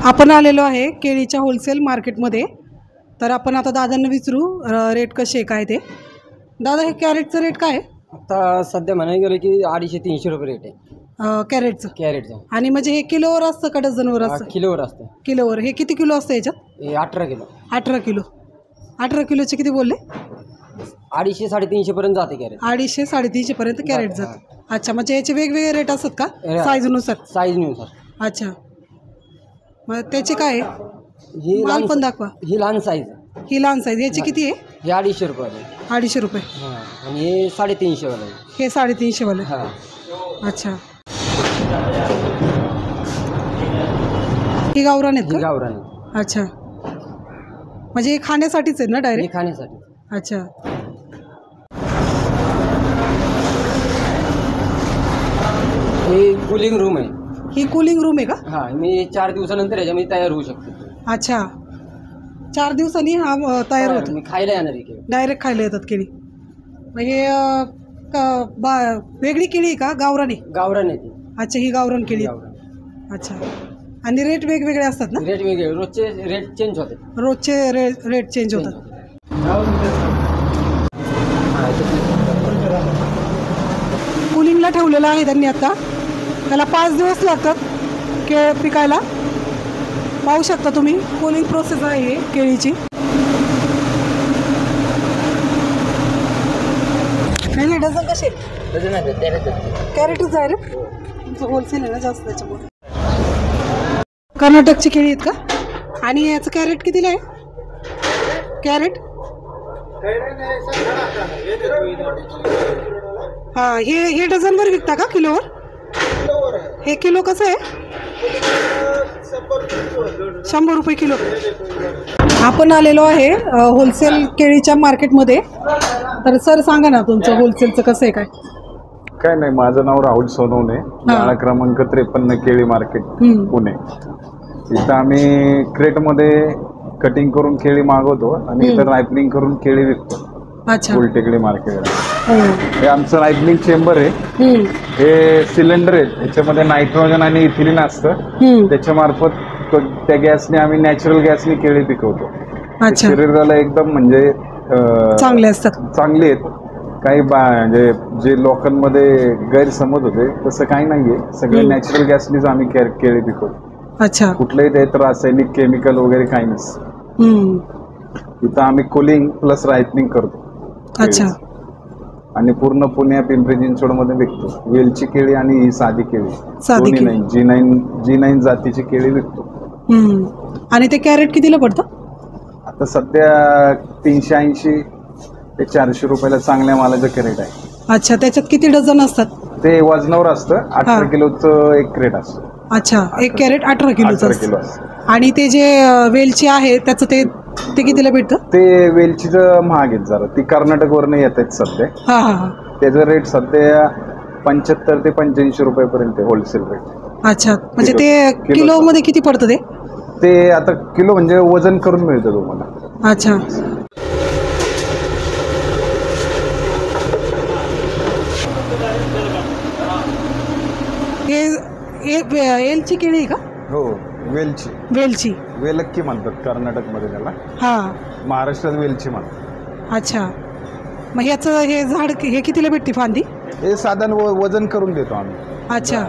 आपण आलेलो आहे केळीच्या होलसेल मार्केटमध्ये। तर आपण आता दादांना विचारू रेट कसे काय ते। दादा हे कॅरेटचं रेट काय आहे? आता सध्या म्हणायला गेलं की 250-300 रुपये रेट आहे कॅरेटचं। आणि म्हणजे हे किलोवर असतं का डझनवर असतं? किलोवर असतं। किलोवर। हे किती किलो असतं याच्यात? हे 18 किलो। 18 किलो। 18 किलोचे किती बोलले? 250-350 पर्यंत जाते कॅरेट। 250-350 पर्यंत कॅरेट जातं। अच्छा, म्हणजे याचे वेगवेगळे रेट असतात का साईजनुसार? साईजनुसार। अच्छा, मग त्याचे काय आहे? ही माल पण दाखवा। ही लहान साईज। ही लहान साईज याची किती आहे? हे 250 रुपये। 250 रुपये। आणि हे 350 वाला आहे। हे 350 वाले। अच्छा, ही गावरान आहेत का? गावरान। अच्छा, म्हणजे हे खाण्यासाठीच आहे ना डायरेक्ट? खाण्यासाठी। अच्छा, हे कूलिंग रूम आहे। ही कूलिंग रूम आहे का? हां, मी 4 दिवसानंतर याच्यामध्ये तयार होऊ शकतो। अच्छा, 4 दिवसांनी हा तयार होतो? मी खायला येणार आहे केळी। डायरेक्ट खायला येतात केळी। म्हणजे वेगळी केळी आहे का गावरान आहे? गावरान आहे ती। अच्छा, ही गावरान केळी। अच्छा, आणि रेट वेगवेगळे असतात ना? रेट वेगळे, रोजचे रेट चेंज होते। रोजचे रेट चेंज होतात। कूलिंगला ठेवलेलं आहे त्यांनी आता। त्याला 5 दिवस लागतात केळ पिकायला। पाहू शकता तुम्ही, कूलिंग प्रोसेस आहे केळीची। नाही, डझन कसे? कॅरेटच आहे रे, तुमचं होलसेल आहे ना जास्त त्याच्यामुळे। कर्नाटकची केळी आहेत का? आणि याचं कॅरेट कितीला आहे? कॅरेट हां, हे डझनवर विकता का किलोवर? हे किलो कसं आहे? 100 रुपये किलो। आपण आलेलो आहे होलसेल केळीच्या मार्केटमध्ये। तर सर सांगा ना तुमचं होलसेलचं कसं आहे काय? काय नाही, माझं नाव राहुल सोनवणे, शाळा क्रमांक 53 केळी मार्केट पुणे। इथं आम्ही क्रेटमध्ये कटिंग करून केळी मागवतो आणि इथं रायपनिंग करून केळी विकतो। अच्छा, उलटेकडी मार्केटला हे आमचं रायपनिंग चेंबर आहे। हे सिलेंडर आहे, याच्यामध्ये नायट्रोजन आणि इथिलीन असतं। त्याच्या मार्फत त्या गॅसने आम्ही नॅचरल गॅसने केळी पिकवतो। शरीराला एकदम म्हणजे चांगले असतात, चांगले आहेत। काही म्हणजे जे लोकांमध्ये गैरसमज होते तसं काही नाहीये, सगळे नॅचरल गॅसनीच आम्ही केळी पिकवतो। अच्छा, कुठलंही त्यात रासायनिक केमिकल वगैरे काही नसतं। इथं आम्ही कूलिंग प्लस रायपनिंग करतो। अच्छा, आणि पूर्ण पुणे पिंपरी चिंचवड मध्ये विकतो। वेलची केळी आणि ही साधी केळी, साधी केळी G9 जातीची केळी विकतो। आणि ते कॅरेट कितीला पडतं? आता सध्या 380 ते 400 रुपयाला चांगल्या मालाचं कॅरेट आहे। अच्छा, त्याच्यात किती डझन असतात? ते वजनावर असतं, 18 किलोचं एक क्रेट असतं। अच्छा, एक कॅरेट 18 किलोचं असतं। आणि ते जे वेलची आहे त्याचं ते कितीला भेटतं? ते वेलचीचं महाग आहे जरा, ती कर्नाटकवरून येत आहेत सध्या। त्याचं रेट सध्या 75 ते 85 रुपयापर्यंत होलसेल रेट। अच्छा, म्हणजे ते किलो मध्ये किती पडतं? ते आता किलो म्हणजे वजन करून मिळतं तुम्हाला। अच्छा, हे वेलची केळी का? हो, वेलची वेलक्की म्हणतात कर्नाटकमध्ये त्याला। महाराष्ट्रात वेलची म्हणतात। अच्छा, मग ह्याचं हे झाड हे कितीला भेटते फांदी? हे साधारण वजन करून देतो आम्ही। अच्छा,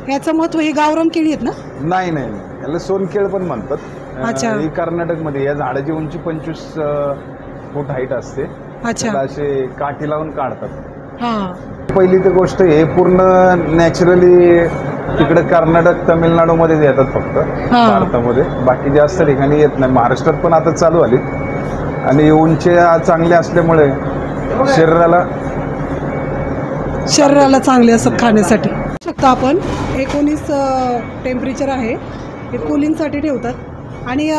ह्याचं महत्व, हे गावरान केळी आहेत ना? नाही, याला सोनकेळ पण म्हणतात। अच्छा, ही कर्नाटकमध्ये या झाडाची उंची 25 फूट हाईट असते। अच्छा, असे काठी लावून काढतात। पहिली तर गोष्ट, हे पूर्ण नॅचरली तिकडे कर्नाटक तमिळनाडूमध्ये येतात फक्त भारतामध्ये, बाकी जास्त ठिकाणी येत नाही। महाराष्ट्रात पण आता चालू आली आणि उंची चांगली असल्यामुळे शरीराला चांगले असतात खाण्यासाठी। शकता आपण 19 टेम्परेचर आहे, हे कूलिंगसाठी ठेवतात। आणि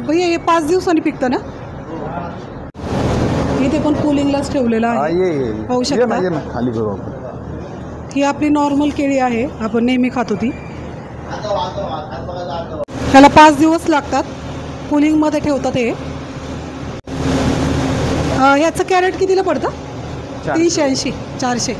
भैया हे 5 दिवसांनी पिकतं ना? इथे पण कूलिंगलाच ठेवलेलं आहे, पाहू शकता। खाली करू आपण। ही आपली नॉर्मल केळी आहे, आपण नेहमी खातो ती। त्याला 5 दिवस लागतात, कूलिंगमध्ये ठेवतात हे। ह्याचं कॅरेट कितीला पडतं? 380-400।